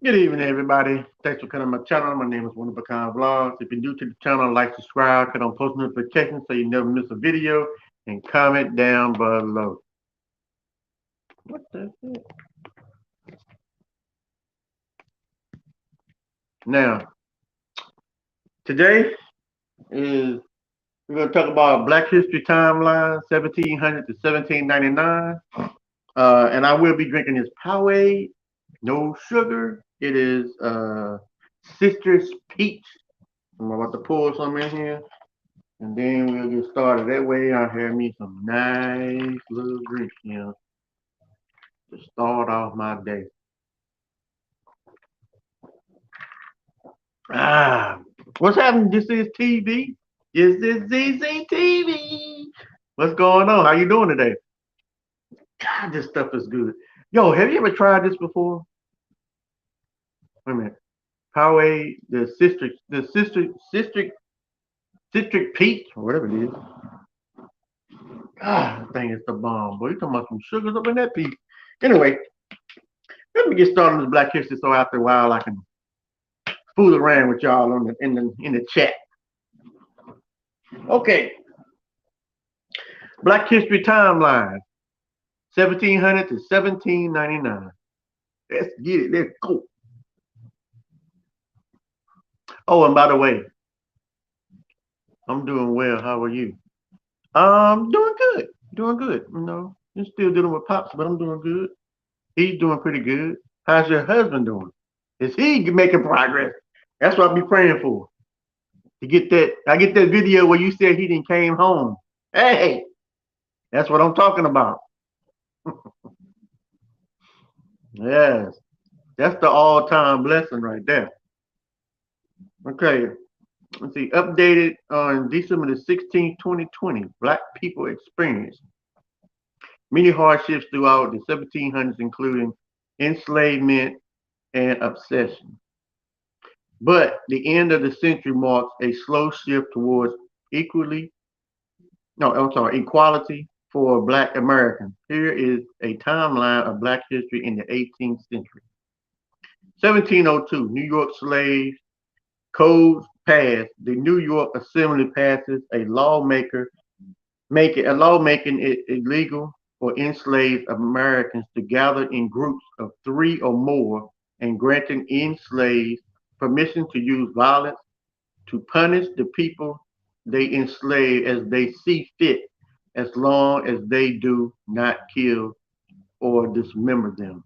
Good evening, everybody. Thanks for coming to my channel. My name is One of a Kind Vlogs. If you're new to the channel, like, subscribe, turn on post notifications so you never miss a video, and comment down below. What the heck? Now, today is we're going to talk about Black History timeline, 1700 to 1799. And I will be drinking this Powerade, no sugar. It is Citrus Peach. I'm about to pour some in here. And then we'll get started. That way I'll have me some nice little drinks, to start off my day. What's happening? This is TV. This is ZZTV. What's going on? How you doing today? God, this stuff is good. Yo, have you ever tried this before? Wait a minute. Powerade, citric peach, or whatever it is. I think it's the bomb, boy. You talking about some sugars up in that peach. Anyway, let me get started with Black History so after a while I can fool around with y'all in the chat. Okay. Black History timeline, 1700 to 1799. Let's get it. Let's go. Oh, and by the way, I'm doing well. How are you? Doing good. Doing good. I'm still dealing with Pops, but I'm doing good. He's doing pretty good. How's your husband doing? Is he making progress? That's what I'll be praying for. To get that, I get that video where you said he didn't came home. Hey, that's what I'm talking about. Yes, that's the all-time blessing right there. Okay, let's see. Updated on December the 16th, 2020. Black people experienced many hardships throughout the 1700s, including enslavement and obsession. But the end of the century marks a slow shift towards equality for Black Americans. Here is a timeline of Black history in the 18th century. 1702, New York Slave Codes passed. The New York Assembly passes a law making it illegal for enslaved Americans to gather in groups of 3 or more, and granting enslaved permission to use violence to punish the people they enslave as they see fit, as long as they do not kill or dismember them.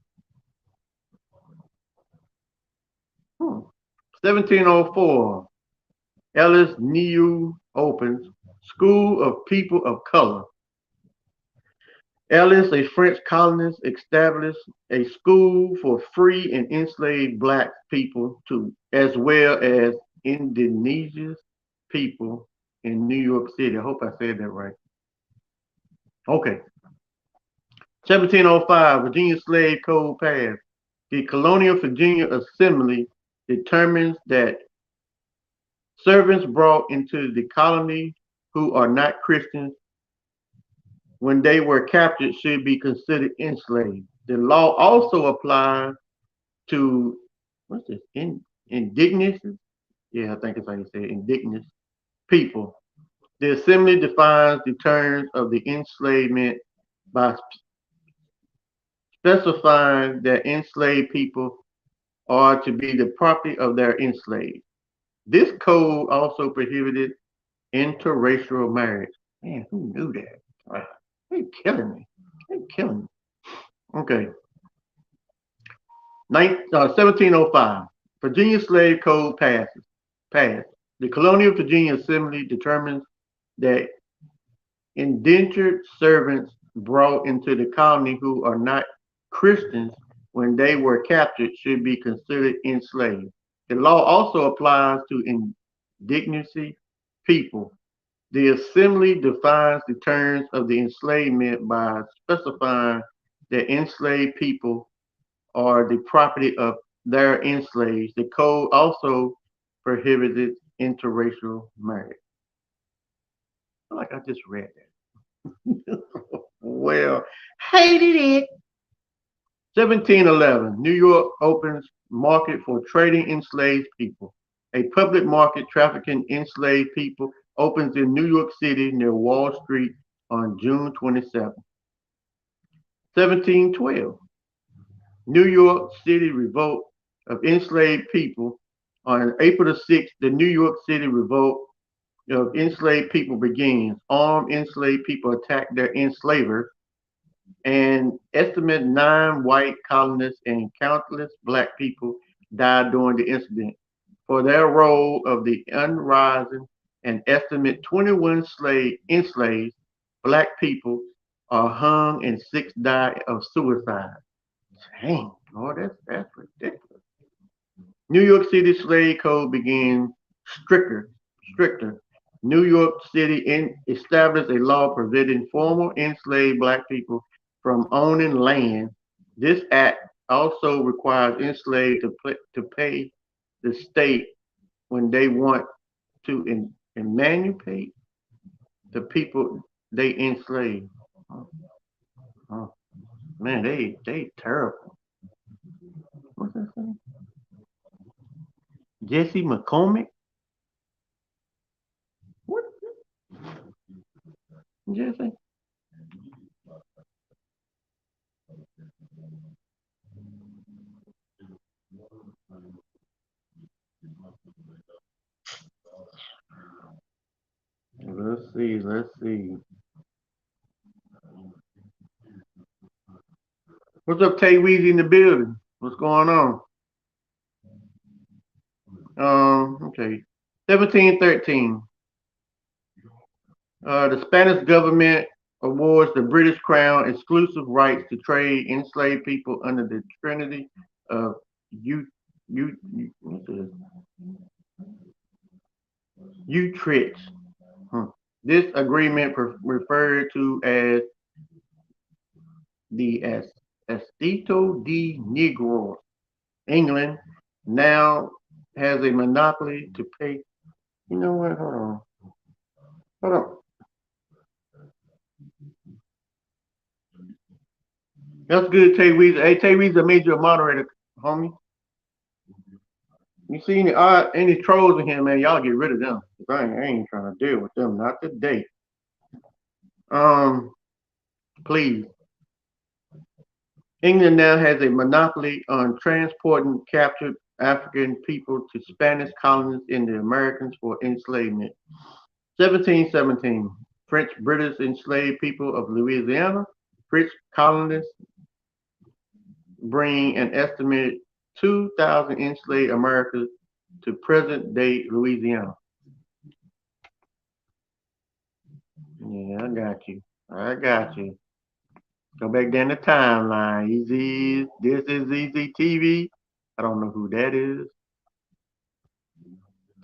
1704, Ellis New opens School of People of Color. Ellis, a French colonist, established a school for free and enslaved Black people as well as indigenous people in New York City. I hope I said that right. Okay. 1705, Virginia Slave Code passed. The Colonial Virginia Assembly determines that servants brought into the colony who are not Christians when they were captured should be considered enslaved. The law also applies to, what's this, indigenous? Yeah, I think it's how you say it, indigenous people. The assembly defines the terms of the enslavement by specifying that enslaved people are to be the property of their enslaved. This code also prohibited interracial marriage. Man, who knew that? They're killing me. They're killing me. Okay. 1705. Virginia Slave Code passed. The Colonial Virginia Assembly determines that indentured servants brought into the colony who are not Christians when they were captured should be considered enslaved. The law also applies to indigenous people. The assembly defines the terms of the enslavement by specifying that enslaved people are the property of their enslaved. The code also prohibited interracial marriage. I feel like I just read that. Well, hated it. 1711, New York opens market for trading enslaved people. A public market trafficking enslaved people opens in New York City near Wall Street on June 27. 1712, New York City revolt of enslaved people. On April the 6th, the New York City revolt of enslaved people begins. Armed enslaved people attack their enslavers, and estimate 9 white colonists and countless black people died during the incident. For their role of the uprising, an estimate 21 enslaved black people are hung and 6 died of suicide. Dang, Lord, that's ridiculous. New York City slave code began stricter. New York City established a law preventing former enslaved black people from owning land. This act also requires enslaved to pay the state when they want to emancipate the people they enslave. Oh, oh, man, they terrible. What's that saying? Jesse McCormick? What? Jesse? Let's see. What's up, Tay Weezy in the building? What's going on? Okay. 1713. The Spanish government awards the British Crown exclusive rights to trade enslaved people under the Treaty of Utrecht. Hmm. This agreement referred to as the Estado de Negros. England now has a monopoly to pay. You know what? Hold on. Hold on. That's good, Tay Weezy. Hey, Tay Weezy, I made you a moderator, homie. You see any trolls in here, man? Y'all get rid of them. I ain't trying to deal with them. Not today. Um, please. England now has a monopoly on transporting captured African people to Spanish colonies in the Americas for enslavement. 1717, French British enslaved people of Louisiana. French colonists bring an estimated 2,000 enslaved Americans to present day Louisiana. Yeah, I got you. I got you. Go back down the timeline. Easy. This is Easy TV. I don't know who that is.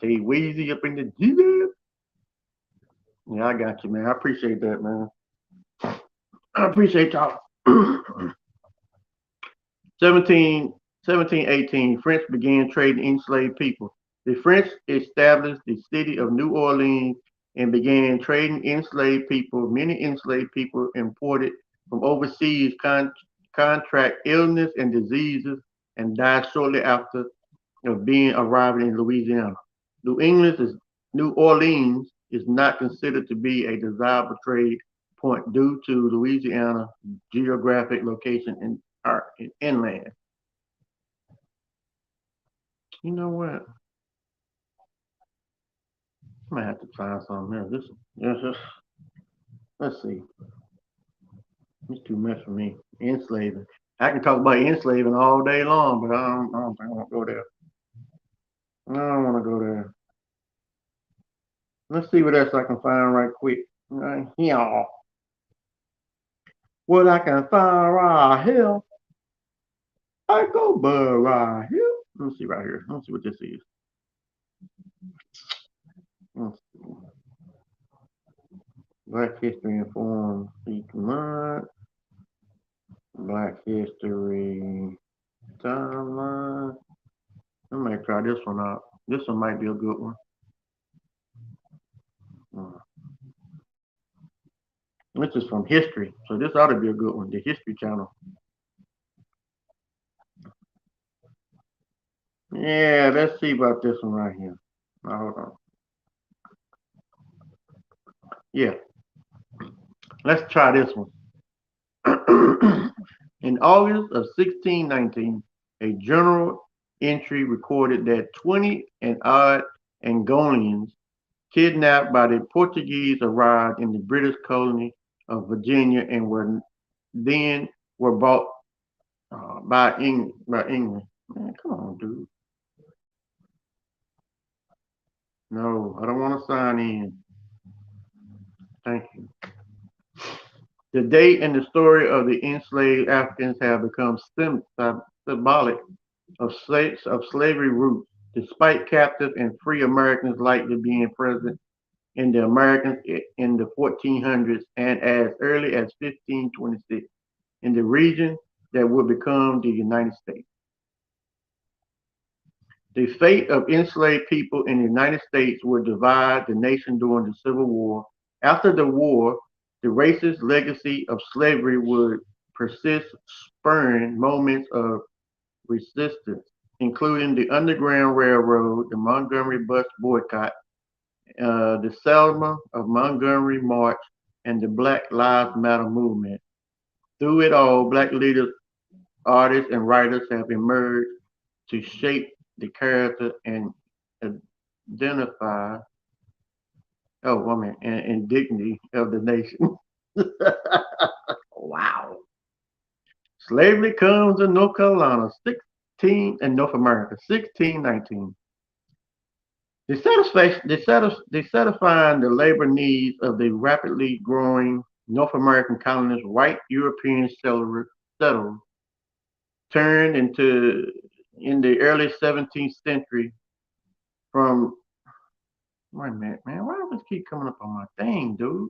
Tay Weezy up in the Jesus. Yeah, I got you, man. I appreciate that, man. I appreciate y'all. 17, 1718, French began trading enslaved people. The French established the city of New Orleans and began trading enslaved people. Many enslaved people imported from overseas contract illness and diseases and died shortly after of being arriving in Louisiana. New England is New Orleans is not considered to be a desirable trade point due to Louisiana geographic location in inland. You know what? I might have to try something else. This, let's see. It's too much for me. Enslaving. I can talk about enslaving all day long, but I don't think I want to go there. I don't want to go there. Let's see what else I can find right quick. Right here. What I can find right here. I go but right here. Let me see right here. Let's see what this is. Let's see. Black History Informed each month. Black History Timeline. I might try this one out. This one might be a good one. Uh, This is from history, so this ought to be a good one. The History Channel. Yeah, let's see about this one right here. Now, hold on. Yeah, let's try this one. In August of 1619, a journal entry recorded that 20 and odd Angolians kidnapped by the Portuguese arrived in the British colony of Virginia and then were bought by England. Man, come on, dude. No, I don't want to sign in. Thank you. The date and the story of the enslaved Africans have become symbolic of slavery roots, despite captive and free Americans likely being present in the Americans in the 1400s and as early as 1526 in the region that would become the United States. The fate of enslaved people in the United States would divide the nation during the Civil War. After the war, the racist legacy of slavery would persist, spurring moments of resistance, including the Underground Railroad, the Montgomery bus boycott, the Selma of Montgomery March, and the Black Lives Matter movement. Through it all, Black leaders, artists, and writers have emerged to shape the character and identify, and dignity of the nation. Wow. Slavery comes to North Carolina, 16, and North America, 1619. Satisfying the labor needs of the rapidly growing North American colonists, white European settlers turned into in the early 17th century from. Wait a minute, man. Why does this keep coming up on my thing, dude?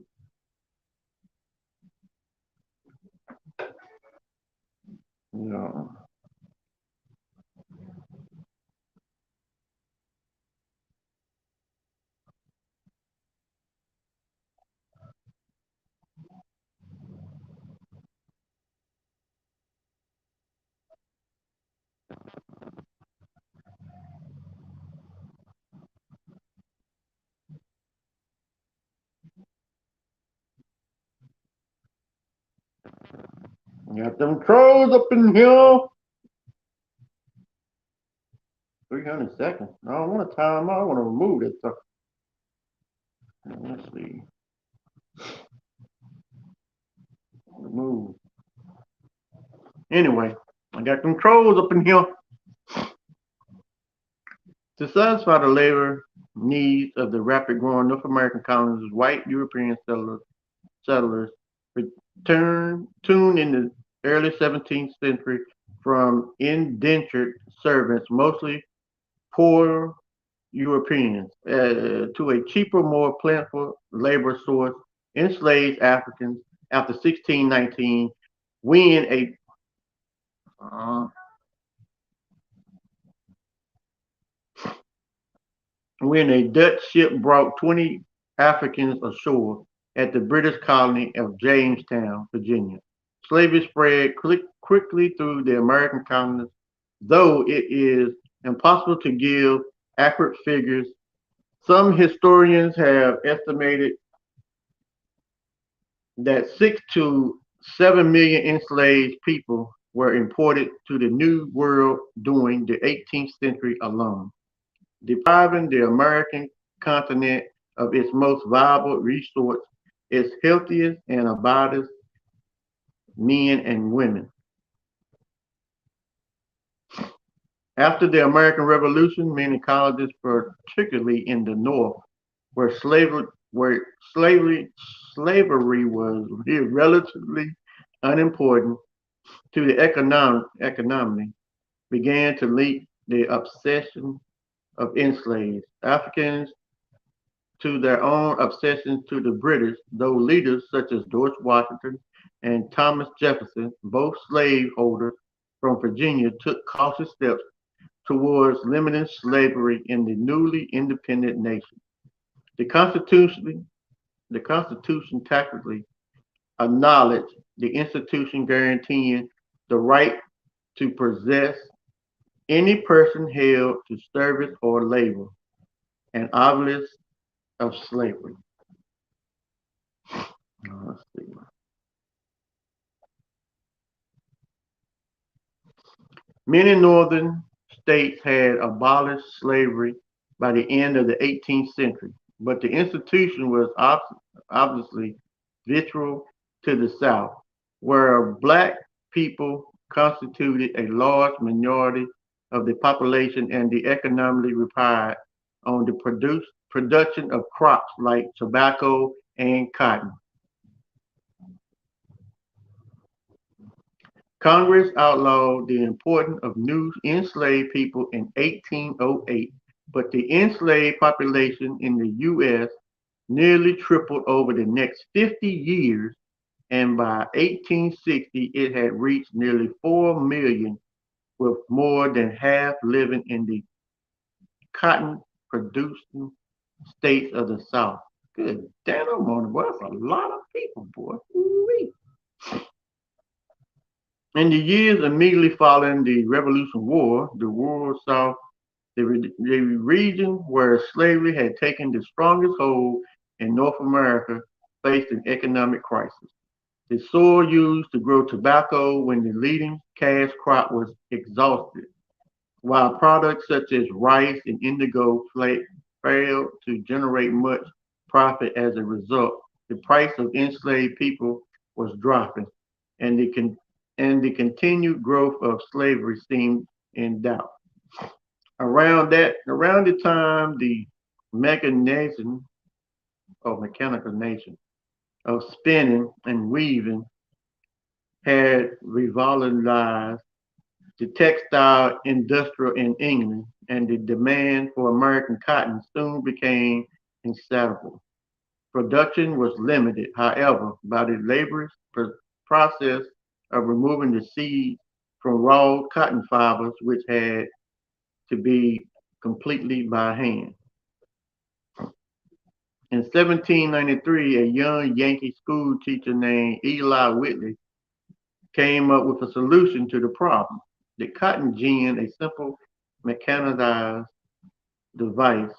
Yeah. Got them trolls up in here. 300 seconds. I don't want to time out. I want to remove this stuff. Let's see. Remove. Anyway, I got them trolls up in here. To satisfy the labor needs of the rapid growing North American colonists, white European settlers returned in the early 17th century from indentured servants, mostly poor Europeans, to a cheaper, more plentiful labor source, enslaved Africans after 1619, when a uh, when a Dutch ship brought 20 Africans ashore at the British colony of Jamestown, Virginia. Slavery spread quickly through the American colonies, though it is impossible to give accurate figures. Some historians have estimated that 6 to 7 million enslaved people were imported to the New World during the 18th century alone, depriving the American continent of its most valuable resource, its healthiest and abidest men and women. After the American Revolution, many colonies, particularly in the North, where slavery slavery was relatively unimportant to the economy, began to lead the obsession of enslaved Africans to their own obsessions to the British, though leaders such as George Washington and Thomas Jefferson, both slaveholders from Virginia, took cautious steps towards limiting slavery in the newly independent nation. The Constitution, the Constitution tacitly acknowledged the institution guaranteeing the right to possess any person held to service or labor, an obelisk of slavery. Let's see. Many northern states had abolished slavery by the end of the 18th century, but the institution was obviously vital to the South, where black people constituted a large minority of the population and the economically relied on the production of crops like tobacco and cotton. Congress outlawed the importation of new enslaved people in 1808, but the enslaved population in the U.S. nearly tripled over the next 50 years, and by 1860 it had reached nearly 4 million, with more than half living in the cotton producing states of the South. Good damn, boy, that's a lot of people, boy. Ooh-wee. In the years immediately following the Revolutionary War, the rural South, the region where slavery had taken the strongest hold in North America, faced an economic crisis. The soil used to grow tobacco when the leading cash crop was exhausted, while products such as rice and indigo failed to generate much profit as a result. The price of enslaved people was dropping, and the continued growth of slavery seemed in doubt. Around the time the mechanization or mechanization of spinning and weaving had revitalized the textile industry in England, and the demand for American cotton soon became insatiable. Production was limited, however, by the laborious process of removing the seeds from raw cotton fibers, which had to be completely by hand. In 1793, a young Yankee school teacher named Eli Whitney came up with a solution to the problem. The cotton gin, a simple mechanized device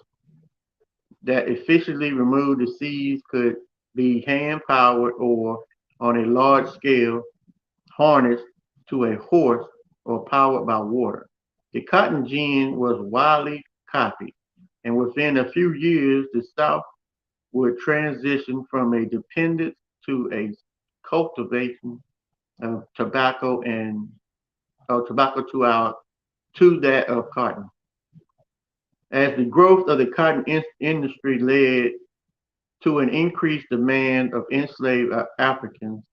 that efficiently removed the seeds, could be hand powered or, on a large scale, harnessed to a horse or powered by water. The cotton gin was widely copied, and within a few years, the South would transition from a dependence to a cultivation of tobacco and tobacco to that of cotton. As the growth of the cotton industry led to an increased demand of enslaved Africans,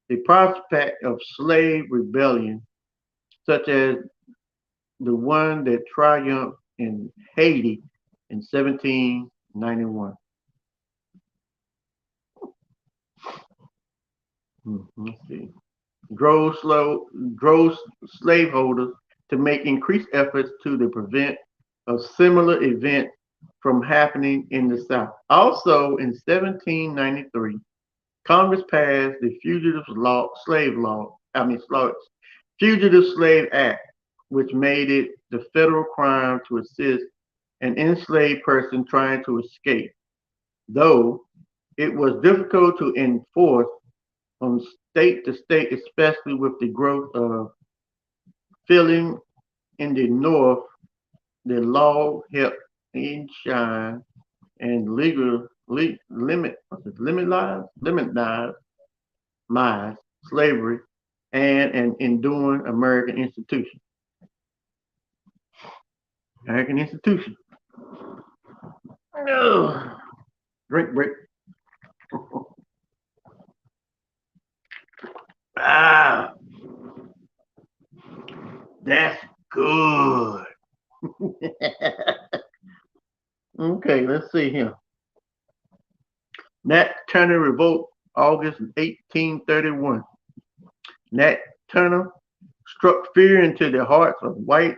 the prospect of slave rebellion, such as the one that triumphed in Haiti in 1791. Let's see. Drove slaveholders to make increased efforts to prevent a similar event from happening in the South. Also, in 1793, Congress passed the Fugitive Slave Act, which made it the federal crime to assist an enslaved person trying to escape, though it was difficult to enforce from state to state, especially with the growth of feeling in the North. The law helped enshrine and limitize slavery and an enduring American institution. American institution. Ugh. Drink break. Ah, that's good. Okay, let's see here. Nat Turner Revolt, August 1831. Nat Turner struck fear into the hearts of white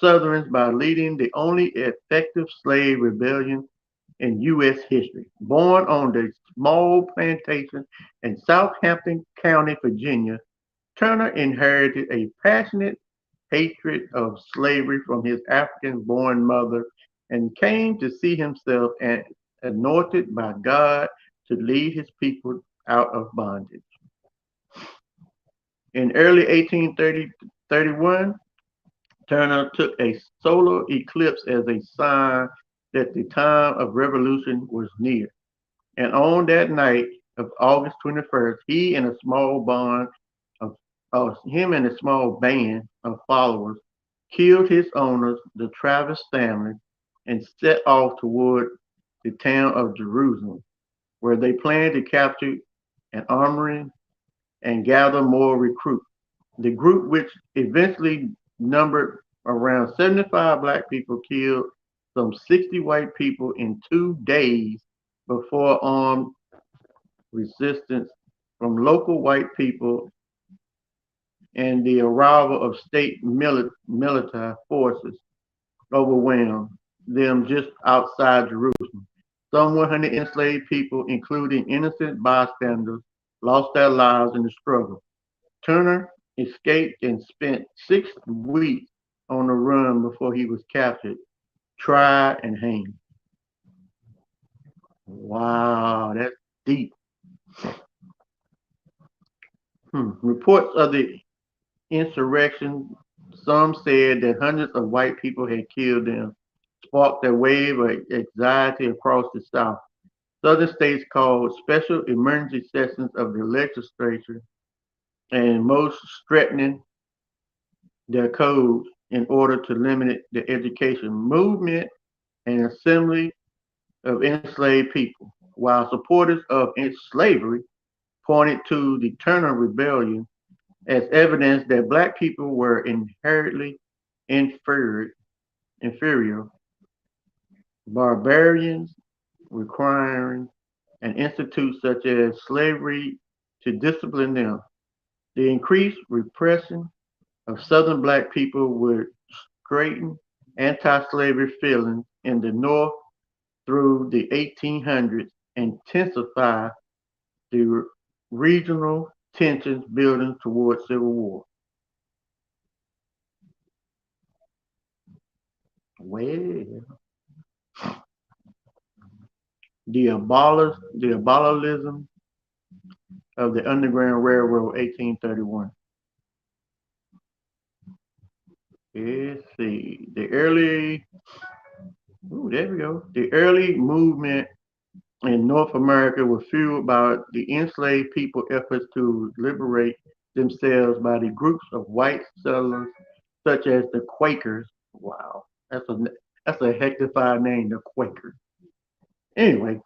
Southerners by leading the only effective slave rebellion in U.S. history. Born on the small plantation in Southampton County, Virginia, Turner inherited a passionate hatred of slavery from his African-born mother and came to see himself as anointed by God to lead his people out of bondage. In early 1831, Turner took a solar eclipse as a sign that the time of revolution was near. And on that night of August 21st, him and a small band of followers killed his owners, the Travis family, and set off toward the town of Jerusalem, where they planned to capture an armory and gather more recruits. The group, which eventually numbered around 75 black people, killed some 60 white people in 2 days before armed resistance from local white people and the arrival of state military forces overwhelmed them just outside Jerusalem. Some 100 enslaved people, including innocent bystanders, lost their lives in the struggle. Turner escaped and spent 6 weeks on the run before he was captured, tried, and hanged. Wow, that's deep. Reports of the insurrection, some said that hundreds of white people had killed them, sparked a wave of anxiety across the South. Southern states called special emergency sessions of the legislature and most strengthening their codes in order to limit the education, movement, and assembly of enslaved people, while supporters of slavery pointed to the Turner Rebellion as evidence that black people were inherently inferior, inferior barbarians requiring an institute such as slavery to discipline them. The increased repression of Southern black people would straighten anti-slavery feelings in the North through the 1800s, intensify the regional tensions building towards civil war. Well, the abolition of the Underground Railroad, 1831. Let's see. There we go. The early movement in North America was fueled by the enslaved people efforts to liberate themselves by the groups of white settlers such as the Quakers. Wow, that's a hectified name, the Quakers. Anyway,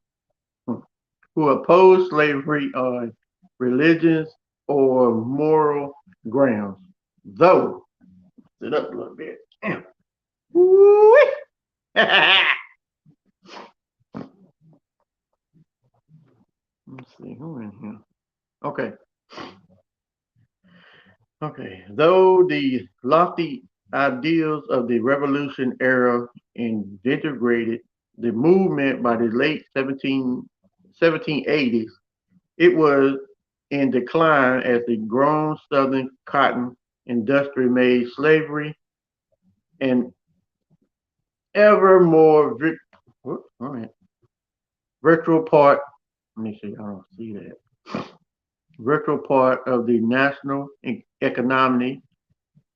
who opposed slavery on religious or moral grounds. Though, sit up a little bit. Let's see who in here. Okay. Okay. Though the lofty ideals of the Revolution era invigorated the movement by the late 1780s, it was in decline as the grown Southern cotton industry made slavery an ever more virtual part. Let me see. I don't see that. Virtual part of the national economy.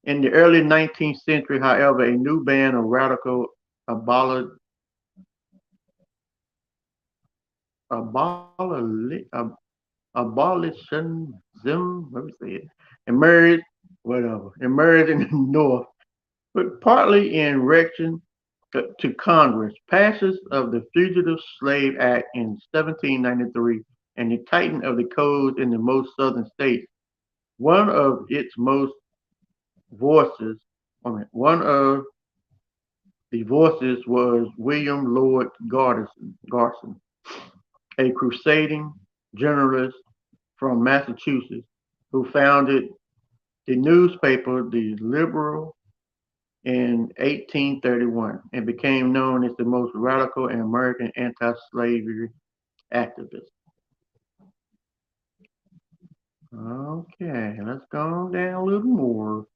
In the early 19th century, however, a new band of radical aboli- aboli- abolitionism, let me say it, emerged, emerged in the North, but partly in reaction to Congress. Passage of the Fugitive Slave Act in 1793 and the tightening of the codes in the most southern states. One of its most voices, one of the voices was William Lord Garrison, a crusading journalist from Massachusetts who founded the newspaper The Liberal in 1831 and became known as the most radical and American anti-slavery activist. Okay, let's go down a little more.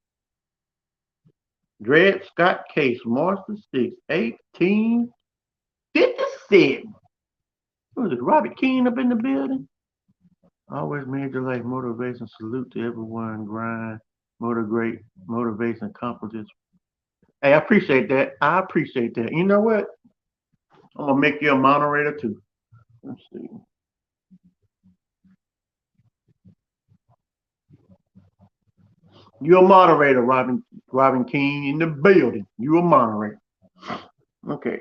Dred Scott case, March the 6th, 1857. Who is it? Robert King up in the building? Always major life motivation. Salute to everyone. Grind, motivate, motivation, accomplish. Hey, I appreciate that. I appreciate that. You know what? I'm gonna make you a moderator too. Let's see. You're a moderator, Robin King in the building. You a moderator. Okay.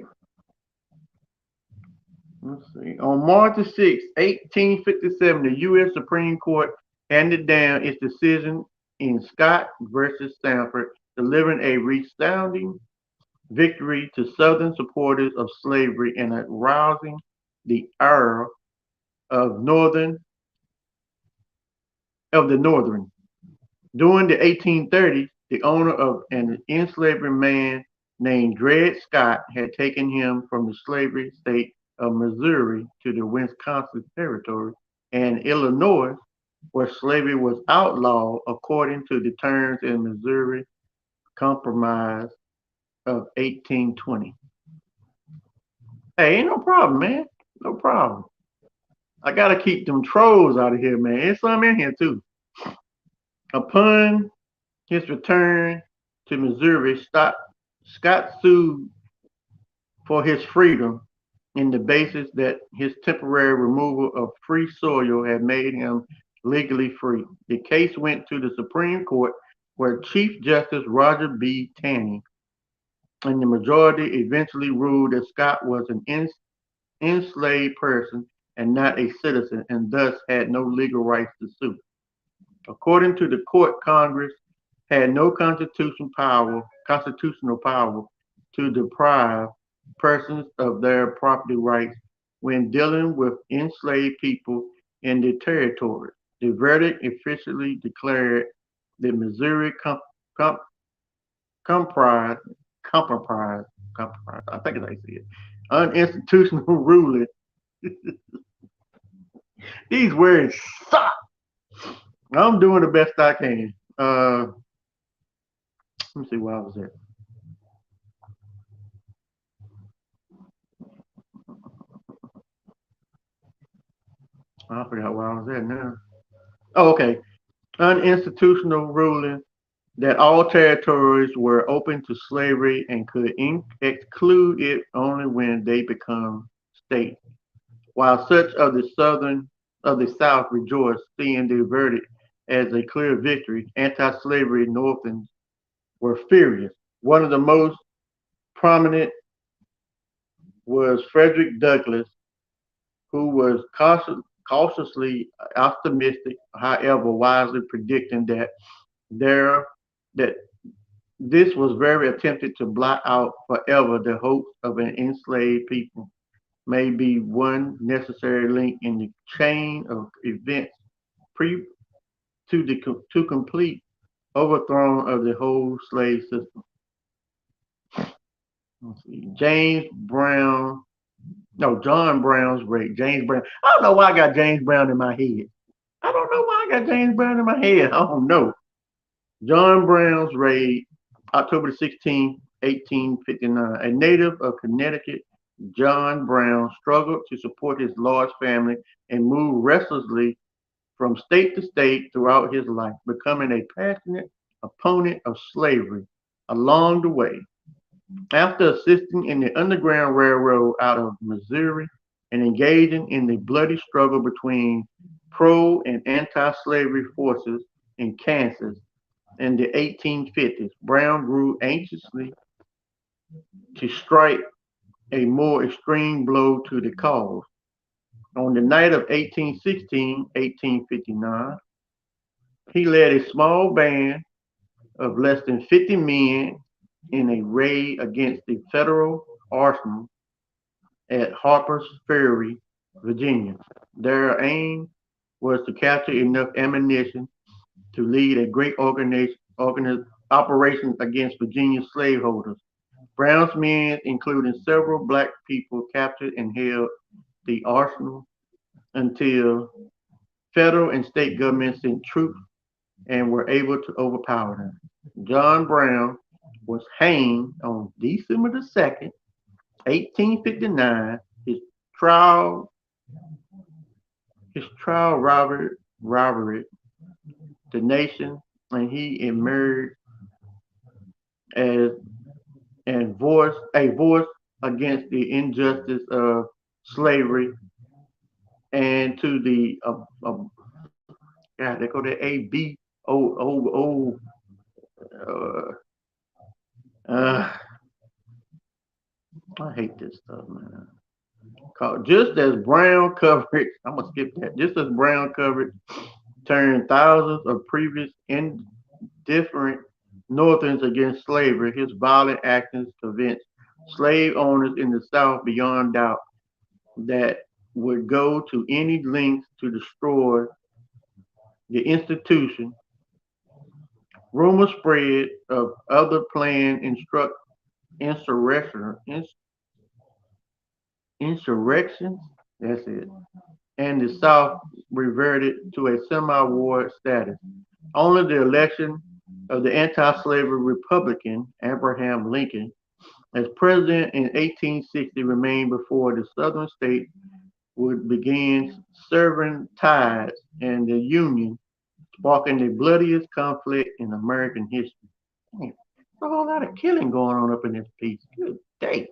Let's see. On March the 6th, 1857, the U.S. Supreme Court handed down its decision in Scott versus Stanford, delivering a resounding victory to Southern supporters of slavery and arousing the ire of the Northern. During the 1830s, the owner of an enslaved man named Dred Scott had taken him from the slavery state of Missouri to the Wisconsin Territory and Illinois, where slavery was outlawed according to the terms in Missouri Compromise of 1820. Hey, ain't no problem, man. No problem. I gotta keep them trolls out of here, man. There's some in here too. Upon his return to Missouri, Scott sued for his freedom in the basis that his temporary removal of free soil had made him legally free. The case went to the Supreme Court, where Chief Justice Roger B. Taney and the majority eventually ruled that Scott was an enslaved person and not a citizen, and thus had no legal rights to sue. According to the court, Congress had no constitutional power to deprive persons of their property rights when dealing with enslaved people in the territory. The verdict officially declared the Missouri com- comprise, compromise, compromise, I think it's how you say it, unconstitutional ruling. These words suck. I'm doing the best I can. Let me see where I was at. I forgot where I was at now. Oh, okay. Uninstitutional ruling that all territories were open to slavery and could exclude it only when they become states. While such of the South rejoiced, seeing the verdict as a clear victory, anti-slavery Northerners were furious. One of the most prominent was Frederick Douglass, who was cautiously optimistic, however wisely predicting there that this was very attempted to blot out forever the hopes of an enslaved people, may be one necessary link in the chain of events pre to complete overthrow of the whole slave system. Let's see. John Brown's rape. James Brown. I don't know why I got James Brown in my head. I don't know why I got James Brown in my head. I don't know. John Brown's raid, October 16, 1859. A native of Connecticut, John Brown struggled to support his large family and moved restlessly from state to state throughout his life, becoming a passionate opponent of slavery along the way. After assisting in the Underground Railroad out of Missouri and engaging in the bloody struggle between pro and anti slavery forces in Kansas in the 1850s, Brown grew anxiously to strike a more extreme blow to the cause. On the night of 1816, 1859, he led a small band of less than 50 men in a raid against the Federal arsenal at Harper's Ferry, Virginia. Their aim was to capture enough ammunition to lead a great operation against Virginia slaveholders. Brown's men, including several black people, captured and held the arsenal until federal and state governments sent troops and were able to overpower them. John Brown was hanged on December the 2nd, 1859. Trial, his trial robbery the nation, and he emerged as a voice against the injustice of slavery and to the God, they go to A B O O O. Uh, I hate this stuff, man. Just as brown coverage, I'm gonna skip that. Just as brown coverage turned thousands of previous indifferent Northerns against slavery, his violent actions convinced slave owners in the South beyond doubt that would go to any lengths to destroy the institution. Rumors spread of other planned insurrection, insurrections. That's it. And the South reverted to a semi-war status. Only the election of the anti-slavery Republican Abraham Lincoln as president in 1860 remained before the Southern states would begin severing ties and the Union, sparking the bloodiest conflict in American history. There's a whole lot of killing going on up in this piece. Good day.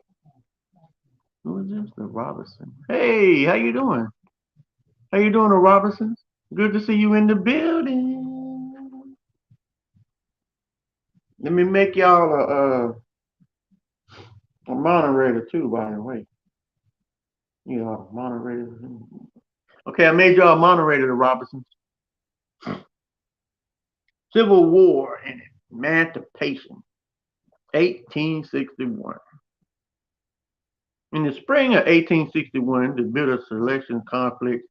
Who is this? The Robinson. Hey, how you doing? How you doing, the Robinsons? Good to see you in the building. Let me make y'all a moderator too, by the way. You know, moderator. Okay, I made y'all a moderator, the Robinsons. Civil War and Emancipation, 1861. In the spring of 1861, the bitter selection conflict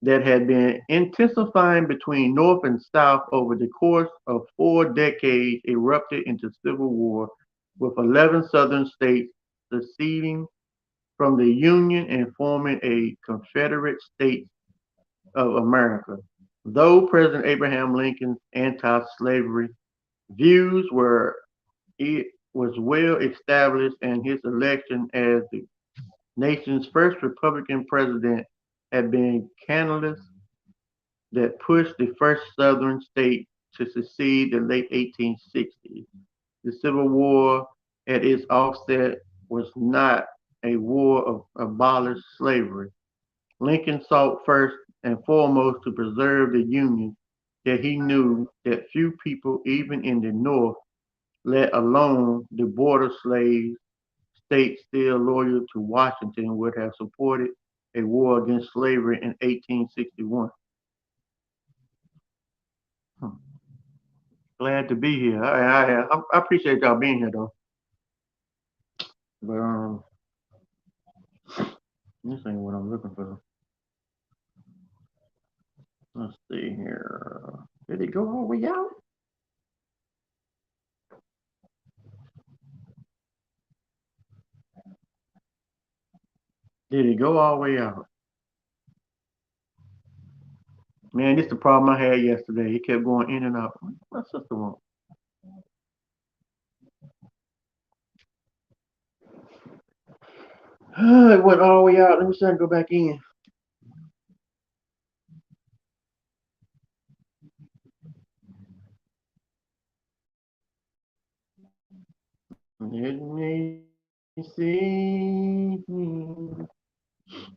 that had been intensifying between North and South over the course of 4 decades erupted into civil war, with 11 Southern states seceding from the Union and forming a Confederate States of America. Though President Abraham Lincoln's anti-slavery views were it was well established, and his election as the nation's first Republican president had been catalyst that pushed the first Southern state to secede in the late 1860s. The Civil War at its offset was not a war of abolished slavery. Lincoln sought first and foremost to preserve the Union that he knew that few people, even in the North, let alone the border slave states still loyal to Washington, would have supported a war against slavery in 1861. Hmm. Glad to be here. I appreciate y'all being here, though. But this ain't what I'm looking for. Let's see here. Did it go all the way out? Did it go all the way out? Man, this is the problem I had yesterday. It kept going in and out. My sister won't. It went all the way out. Let me see if I can go back in. Let me see.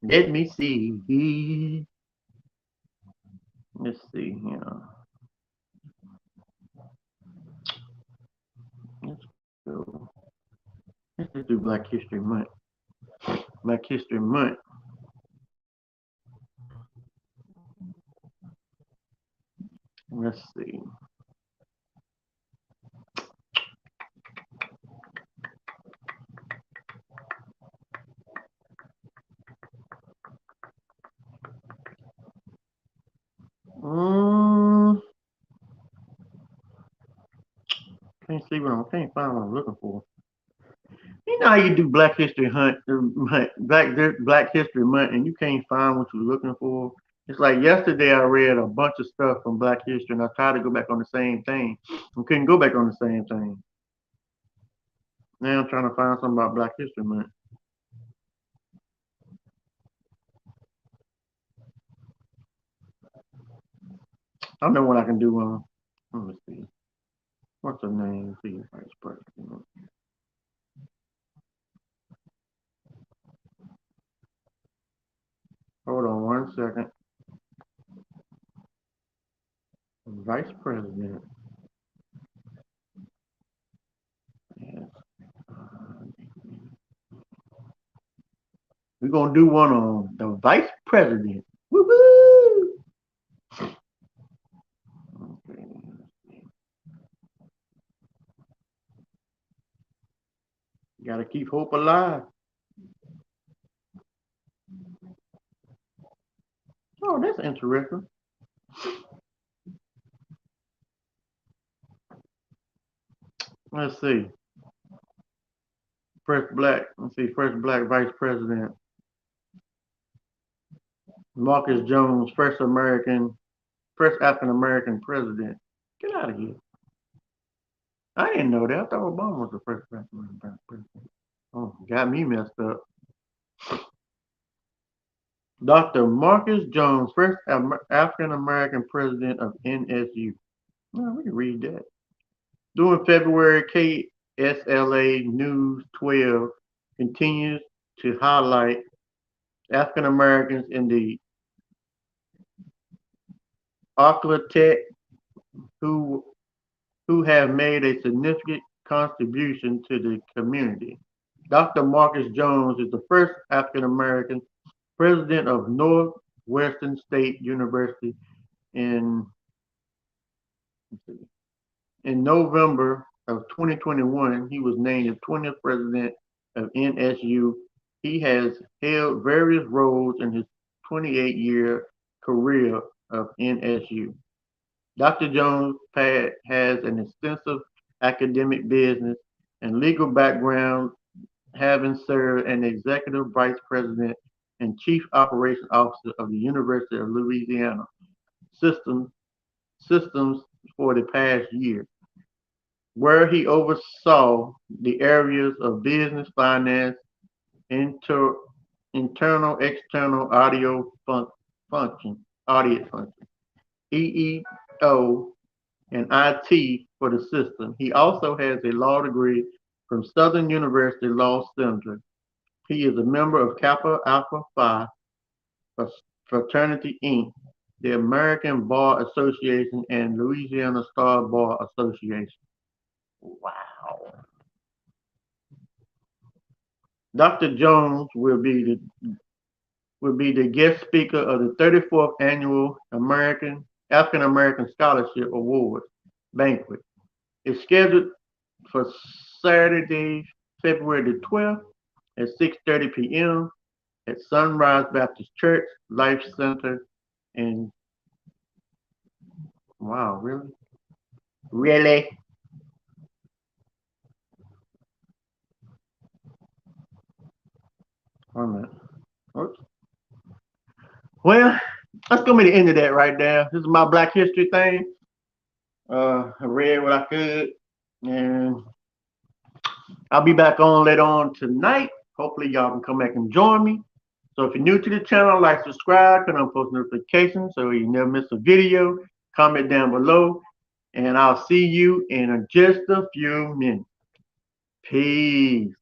Let me see. Let's see here. Let's go. Let's just do Black History Month. Black History Month. Let's see. Can't see what can't find what I'm looking for. You know how you do Black History Black History Month, and you can't find what you're looking for. It's like yesterday I read a bunch of stuff from Black History, and I tried to go back on the same thing. I couldn't go back on the same thing. Now I'm trying to find something about Black History Month. I don't know what I can do. Let me see. What's her name? See, Vice President. Hold on 1 second. Vice President. Yes. We're gonna do one on the Vice President. Woo-hoo! Okay. Gotta keep hope alive. Oh, that's interesting. Let's see. First black vice president. Marcus Jones, first African American president. Get out of here. I didn't know that. I thought Obama was the first black American president. Oh, got me messed up. Dr. Marcus Jones, first African American president of NSU. Well, we can read that. During February, KSLA News 12 continues to highlight African Americans in the Tech who have made a significant contribution to the community. Dr. Marcus Jones is the first African American president of Northwestern State University in in November of 2021. He was named the 20th president of NSU. He has held various roles in his 28-year career of NSU. Dr. Jones has an extensive academic, business, and legal background, having served as executive vice president and chief operations officer of the University of Louisiana Systems for the past year, where he oversaw the areas of business, finance, inter, internal, external audit function, EEO, and IT for the system. He also has a law degree from Southern University Law Center. He is a member of Kappa Alpha Phi Fraternity Inc., the American Bar Association, and Louisiana Star Bar Association. Wow. Dr. Jones will be the guest speaker of the 34th annual African American Scholarship Awards banquet. It's scheduled for Saturday, February the 12th at 6:30 p.m. at Sunrise Baptist Church Life Center. And wow, really? Really? Wait a minute. Oops. Well, that's gonna be the end of that right there. This is my Black History thing. I read what I could, and I'll be back on later on tonight. Hopefully, y'all can come back and join me. So if you're new to the channel, like, subscribe, turn on post notifications so you never miss a video. Comment down below, and I'll see you in just a few minutes. Peace.